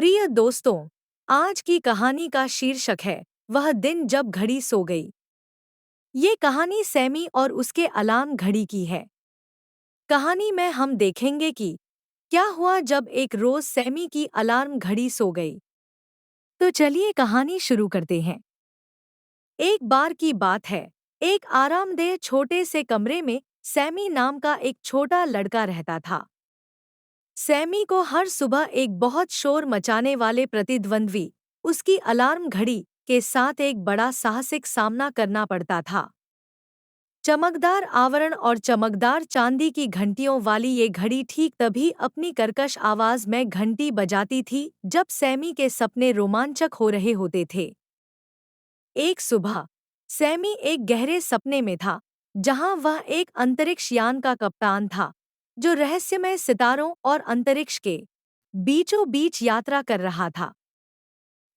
प्रिय दोस्तों, आज की कहानी का शीर्षक है वह दिन जब घड़ी सो गई। ये कहानी सैमी और उसके अलार्म घड़ी की है। कहानी में हम देखेंगे कि क्या हुआ जब एक रोज सैमी की अलार्म घड़ी सो गई। तो चलिए कहानी शुरू करते हैं। एक बार की बात है, एक आरामदेह छोटे से कमरे में सैमी नाम का एक छोटा लड़का रहता था। सैमी को हर सुबह एक बहुत शोर मचाने वाले प्रतिद्वंद्वी, उसकी अलार्म घड़ी, के साथ एक बड़ा साहसिक सामना करना पड़ता था। चमकदार आवरण और चमकदार चांदी की घंटियों वाली ये घड़ी ठीक तभी अपनी कर्कश आवाज में घंटी बजाती थी जब सैमी के सपने रोमांचक हो रहे होते थे। एक सुबह सैमी एक गहरे सपने में था, जहां वह एक अंतरिक्ष यान का कप्तान था जो रहस्यमय सितारों और अंतरिक्ष के बीचों बीच यात्रा कर रहा था।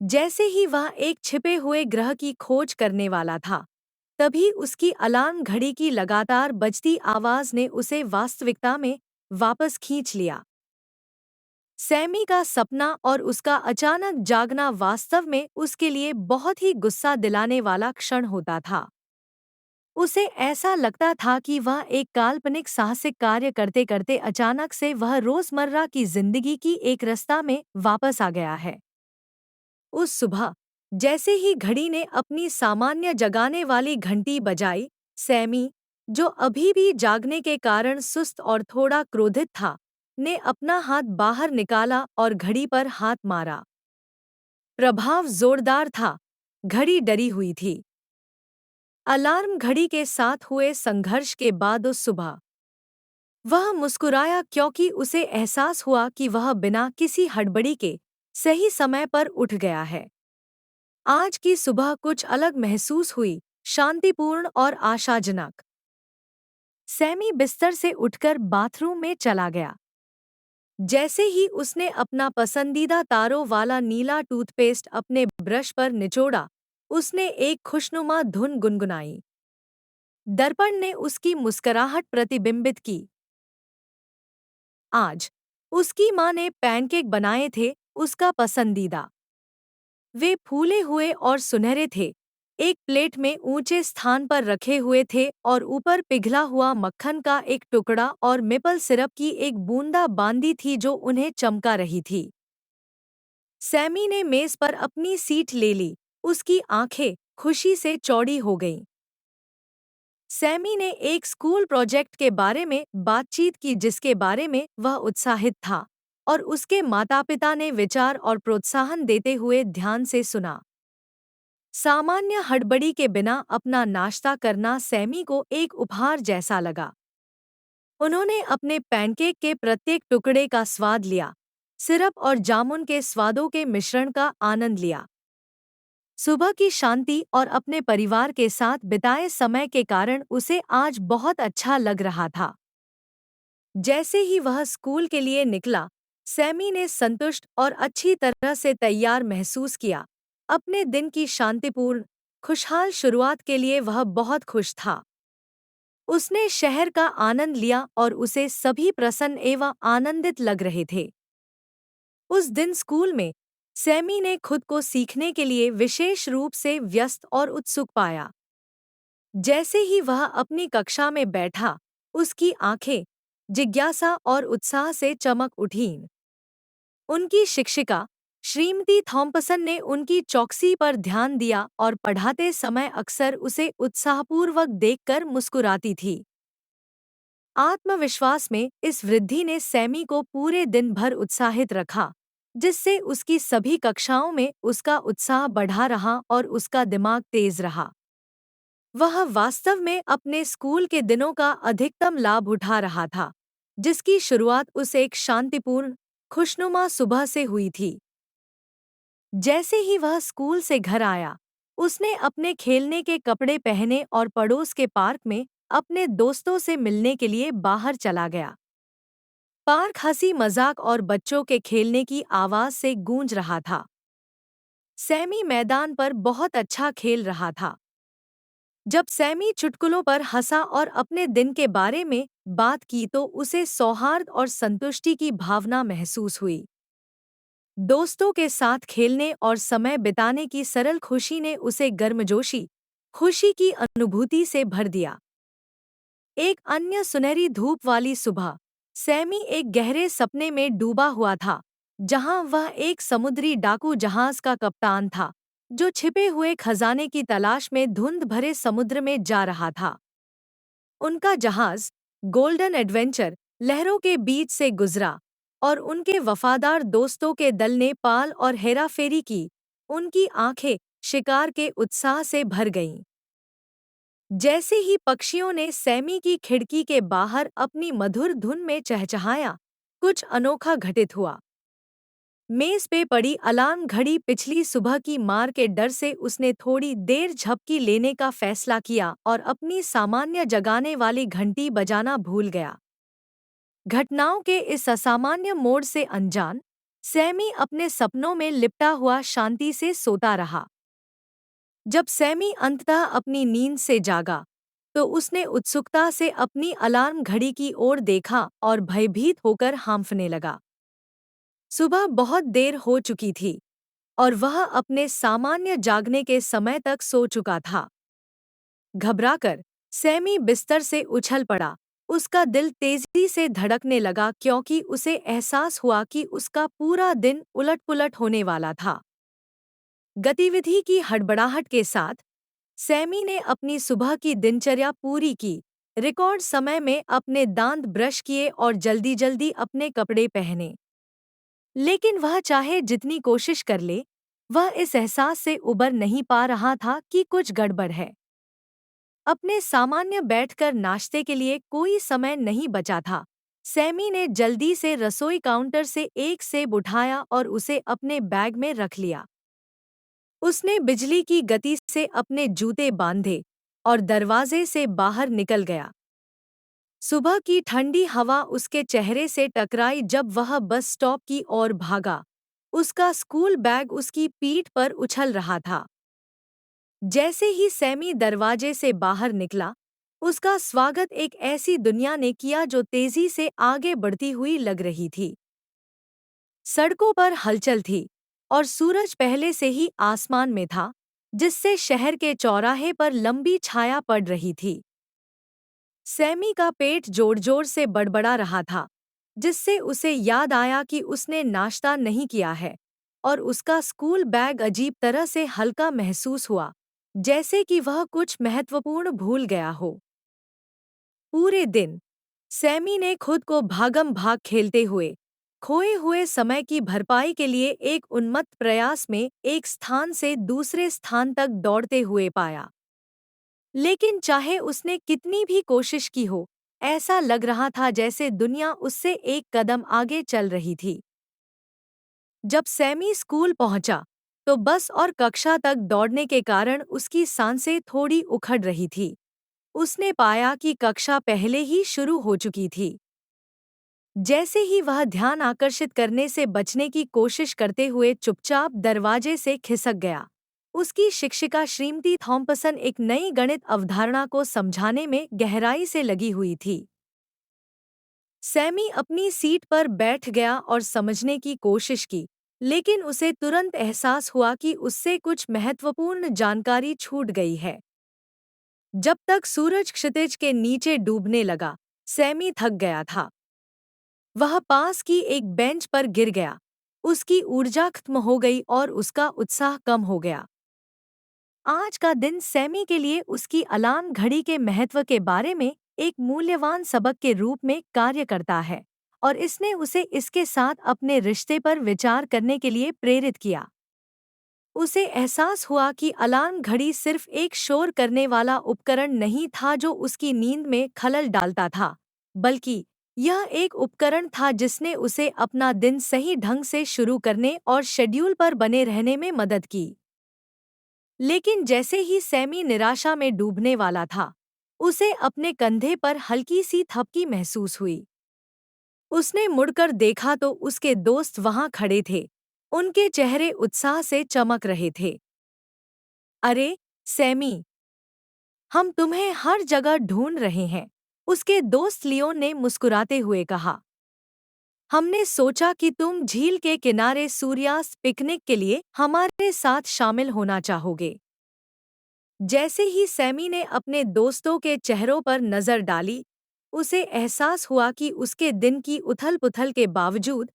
जैसे ही वह एक छिपे हुए ग्रह की खोज करने वाला था, तभी उसकी अलार्म घड़ी की लगातार बजती आवाज ने उसे वास्तविकता में वापस खींच लिया। सैमी का सपना और उसका अचानक जागना वास्तव में उसके लिए बहुत ही गुस्सा दिलाने वाला क्षण होता था। उसे ऐसा लगता था कि वह एक काल्पनिक साहसिक कार्य करते करते अचानक से वह रोजमर्रा की जिंदगी की एक रास्ता में वापस आ गया है। उस सुबह जैसे ही घड़ी ने अपनी सामान्य जगाने वाली घंटी बजाई, सैमी, जो अभी भी जागने के कारण सुस्त और थोड़ा क्रोधित था, ने अपना हाथ बाहर निकाला और घड़ी पर हाथ मारा। प्रभाव जोरदार था। घड़ी डरी हुई थी। अलार्म घड़ी के साथ हुए संघर्ष के बाद उस सुबह वह मुस्कुराया क्योंकि उसे एहसास हुआ कि वह बिना किसी हड़बड़ी के सही समय पर उठ गया है। आज की सुबह कुछ अलग महसूस हुई, शांतिपूर्ण और आशाजनक। सैमी बिस्तर से उठकर बाथरूम में चला गया। जैसे ही उसने अपना पसंदीदा तारों वाला नीला टूथपेस्ट अपने ब्रश पर निचोड़ा, उसने एक खुशनुमा धुन गुनगुनाई। दर्पण ने उसकी मुस्कुराहट प्रतिबिंबित की। आज उसकी माँ ने पैनकेक बनाए थे, उसका पसंदीदा। वे फूले हुए और सुनहरे थे, एक प्लेट में ऊंचे स्थान पर रखे हुए थे और ऊपर पिघला हुआ मक्खन का एक टुकड़ा और मेपल सिरप की एक बूंदा बांदी थी जो उन्हें चमका रही थी। सैमी ने मेज पर अपनी सीट ले ली, उसकी आंखें खुशी से चौड़ी हो गईं। सैमी ने एक स्कूल प्रोजेक्ट के बारे में बातचीत की जिसके बारे में वह उत्साहित था, और उसके माता-पिता ने विचार और प्रोत्साहन देते हुए ध्यान से सुना। सामान्य हड़बड़ी के बिना अपना नाश्ता करना सैमी को एक उपहार जैसा लगा। उन्होंने अपने पैनकेक के प्रत्येक टुकड़े का स्वाद लिया, सिरप और जामुन के स्वादों के मिश्रण का आनंद लिया। सुबह की शांति और अपने परिवार के साथ बिताए समय के कारण उसे आज बहुत अच्छा लग रहा था। जैसे ही वह स्कूल के लिए निकला, सैमी ने संतुष्ट और अच्छी तरह से तैयार महसूस किया। अपने दिन की शांतिपूर्ण, खुशहाल शुरुआत के लिए वह बहुत खुश था। उसने शहर का आनंद लिया और उसे सभी प्रसन्न एवं आनंदित लग रहे थे। उस दिन स्कूल में सैमी ने खुद को सीखने के लिए विशेष रूप से व्यस्त और उत्सुक पाया। जैसे ही वह अपनी कक्षा में बैठा, उसकी आंखें जिज्ञासा और उत्साह से चमक उठीं। उनकी शिक्षिका श्रीमती थॉम्पसन ने उनकी चौकसी पर ध्यान दिया और पढ़ाते समय अक्सर उसे उत्साहपूर्वक देखकर मुस्कुराती थी। आत्मविश्वास में इस वृद्धि ने सैमी को पूरे दिन भर उत्साहित रखा, जिससे उसकी सभी कक्षाओं में उसका उत्साह बढ़ा रहा और उसका दिमाग तेज रहा। वह वास्तव में अपने स्कूल के दिनों का अधिकतम लाभ उठा रहा था, जिसकी शुरुआत उस एक शांतिपूर्ण, खुशनुमा सुबह से हुई थी। जैसे ही वह स्कूल से घर आया, उसने अपने खेलने के कपड़े पहने और पड़ोस के पार्क में अपने दोस्तों से मिलने के लिए बाहर चला गया। पार्क हंसी मजाक और बच्चों के खेलने की आवाज से गूंज रहा था। सैमी मैदान पर बहुत अच्छा खेल रहा था। जब सैमी चुटकुलों पर हंसा और अपने दिन के बारे में बात की तो उसे सौहार्द और संतुष्टि की भावना महसूस हुई। दोस्तों के साथ खेलने और समय बिताने की सरल खुशी ने उसे गर्मजोशी, खुशी की अनुभूति से भर दिया। एक अन्य सुनहरी धूप वाली सुबह, सैमी एक गहरे सपने में डूबा हुआ था, जहां वह एक समुद्री डाकू जहाज का कप्तान था, जो छिपे हुए खजाने की तलाश में धुंध भरे समुद्र में जा रहा था। उनका जहाज, गोल्डन एडवेंचर, लहरों के बीच से गुजरा, और उनके वफादार दोस्तों के दल ने पाल और हेराफेरी की। उनकी आंखें शिकार के उत्साह से भर गईं। जैसे ही पक्षियों ने सैमी की खिड़की के बाहर अपनी मधुर धुन में चहचहाया, कुछ अनोखा घटित हुआ। मेज पे पड़ी अलार्म घड़ी पिछली सुबह की मार के डर से उसने थोड़ी देर झपकी लेने का फैसला किया और अपनी सामान्य जगाने वाली घंटी बजाना भूल गया। घटनाओं के इस असामान्य मोड़ से अनजान, सैमी अपने सपनों में लिपटा हुआ शांति से सोता रहा। जब सैमी अंततः अपनी नींद से जागा, तो उसने उत्सुकता से अपनी अलार्म घड़ी की ओर देखा और भयभीत होकर हांफने लगा। सुबह बहुत देर हो चुकी थी और वह अपने सामान्य जागने के समय तक सो चुका था। घबराकर सैमी बिस्तर से उछल पड़ा। उसका दिल तेजी से धड़कने लगा क्योंकि उसे एहसास हुआ कि उसका पूरा दिन उलट-पुलट होने वाला था। गतिविधि की हड़बड़ाहट के साथ सैमी ने अपनी सुबह की दिनचर्या पूरी की, रिकॉर्ड समय में अपने दांत ब्रश किए और जल्दी-जल्दी अपने कपड़े पहने। लेकिन वह चाहे जितनी कोशिश कर ले, वह इस एहसास से उबर नहीं पा रहा था कि कुछ गड़बड़ है। अपने सामान्य बैठकर नाश्ते के लिए कोई समय नहीं बचा था। सैमी ने जल्दी से रसोई काउंटर से एक सेब उठाया और उसे अपने बैग में रख लिया। उसने बिजली की गति से अपने जूते बांधे और दरवाजे से बाहर निकल गया। सुबह की ठंडी हवा उसके चेहरे से टकराई जब वह बस स्टॉप की ओर भागा। उसका स्कूल बैग उसकी पीठ पर उछल रहा था। जैसे ही सैमी दरवाजे से बाहर निकला, उसका स्वागत एक ऐसी दुनिया ने किया जो तेजी से आगे बढ़ती हुई लग रही थी। सड़कों पर हलचल थी और सूरज पहले से ही आसमान में था, जिससे शहर के चौराहे पर लंबी छाया पड़ रही थी। सैमी का पेट जोर-जोर से बड़बड़ा रहा था, जिससे उसे याद आया कि उसने नाश्ता नहीं किया है, और उसका स्कूल बैग अजीब तरह से हल्का महसूस हुआ, जैसे कि वह कुछ महत्वपूर्ण भूल गया हो। पूरे दिन सैमी ने खुद को भागम-भाग खेलते हुए, खोए हुए समय की भरपाई के लिए एक उन्मत्त प्रयास में एक स्थान से दूसरे स्थान तक दौड़ते हुए पाया। लेकिन चाहे उसने कितनी भी कोशिश की हो, ऐसा लग रहा था जैसे दुनिया उससे एक कदम आगे चल रही थी। जब सैमी स्कूल पहुंचा, तो बस और कक्षा तक दौड़ने के कारण उसकी सांसें थोड़ी उखड़ रही थी। उसने पाया कि कक्षा पहले ही शुरू हो चुकी थी। जैसे ही वह ध्यान आकर्षित करने से बचने की कोशिश करते हुए चुपचाप दरवाजे से खिसक गया, उसकी शिक्षिका श्रीमती थॉम्पसन एक नई गणित अवधारणा को समझाने में गहराई से लगी हुई थी। सैमी अपनी सीट पर बैठ गया और समझने की कोशिश की, लेकिन उसे तुरंत एहसास हुआ कि उससे कुछ महत्वपूर्ण जानकारी छूट गई है। जब तक सूरज क्षितिज के नीचे डूबने लगा, सैमी थक गया था। वह पास की एक बेंच पर गिर गया। उसकी ऊर्जा खत्म हो गई और उसका उत्साह कम हो गया। आज का दिन सैमी के लिए उसकी अलार्म घड़ी के महत्व के बारे में एक मूल्यवान सबक के रूप में कार्य करता है, और इसने उसे इसके साथ अपने रिश्ते पर विचार करने के लिए प्रेरित किया। उसे एहसास हुआ कि अलार्म घड़ी सिर्फ एक शोर करने वाला उपकरण नहीं था जो उसकी नींद में खलल डालता था, बल्कि यह एक उपकरण था जिसने उसे अपना दिन सही ढंग से शुरू करने और शेड्यूल पर बने रहने में मदद की। लेकिन जैसे ही सैमी निराशा में डूबने वाला था, उसे अपने कंधे पर हल्की सी थपकी महसूस हुई। उसने मुड़कर देखा तो उसके दोस्त वहां खड़े थे। उनके चेहरे उत्साह से चमक रहे थे। अरे, सैमी, हम तुम्हें हर जगह ढूंढ रहे हैं, उसके दोस्त लियोन ने मुस्कुराते हुए कहा। हमने सोचा कि तुम झील के किनारे सूर्यास्त पिकनिक के लिए हमारे साथ शामिल होना चाहोगे। जैसे ही सैमी ने अपने दोस्तों के चेहरों पर नजर डाली, उसे एहसास हुआ कि उसके दिन की उथल-पुथल के बावजूद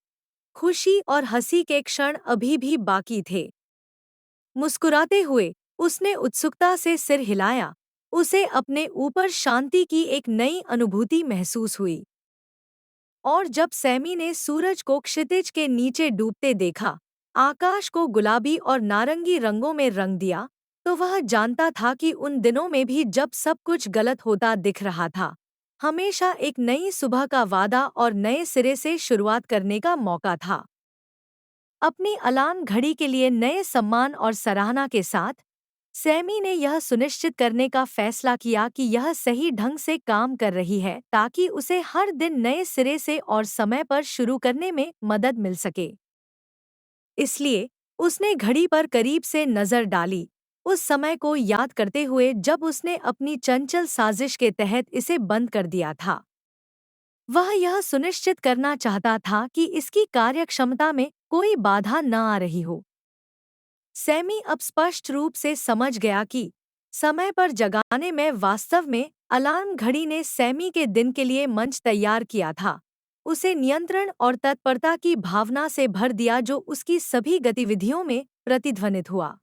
खुशी और हंसी के क्षण अभी भी बाकी थे। मुस्कुराते हुए उसने उत्सुकता से सिर हिलाया। उसे अपने ऊपर शांति की एक नई अनुभूति महसूस हुई। और जब सैमी ने सूरज को क्षितिज के नीचे डूबते देखा, आकाश को गुलाबी और नारंगी रंगों में रंग दिया, तो वह जानता था कि उन दिनों में भी जब सब कुछ गलत होता दिख रहा था, हमेशा एक नई सुबह का वादा और नए सिरे से शुरुआत करने का मौका था। अपनी अलार्म घड़ी के लिए नए सम्मान और सराहना के साथ, सैमी ने यह सुनिश्चित करने का फैसला किया कि यह सही ढंग से काम कर रही है ताकि उसे हर दिन नए सिरे से और समय पर शुरू करने में मदद मिल सके। इसलिए उसने घड़ी पर करीब से नजर डाली, उस समय को याद करते हुए जब उसने अपनी चंचल साजिश के तहत इसे बंद कर दिया था। वह यह सुनिश्चित करना चाहता था कि इसकी कार्यक्षमता में कोई बाधा न आ रही हो। सैमी अब स्पष्ट रूप से समझ गया कि समय पर जगाने में वास्तव में अलार्म घड़ी ने सैमी के दिन के लिए मंच तैयार किया था, उसे नियंत्रण और तत्परता की भावना से भर दिया जो उसकी सभी गतिविधियों में प्रतिध्वनित हुआ।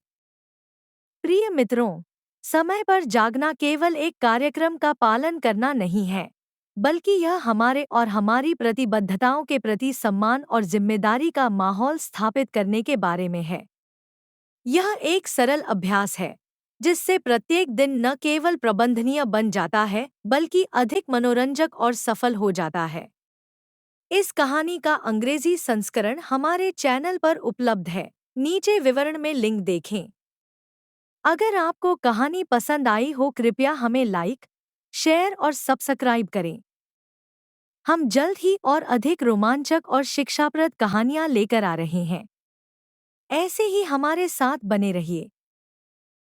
प्रिय मित्रों, समय पर जागना केवल एक कार्यक्रम का पालन करना नहीं है, बल्कि यह हमारे और हमारी प्रतिबद्धताओं के प्रति सम्मान और जिम्मेदारी का माहौल स्थापित करने के बारे में है। यह एक सरल अभ्यास है जिससे प्रत्येक दिन न केवल प्रबंधनीय बन जाता है बल्कि अधिक मनोरंजक और सफल हो जाता है। इस कहानी का अंग्रेजी संस्करण हमारे चैनल पर उपलब्ध है, नीचे विवरण में लिंक देखें। अगर आपको कहानी पसंद आई हो कृपया हमें लाइक, शेयर और सब्सक्राइब करें। हम जल्द ही और अधिक रोमांचक और शिक्षाप्रद कहानियाँ लेकर आ रहे हैं। ऐसे ही हमारे साथ बने रहिए।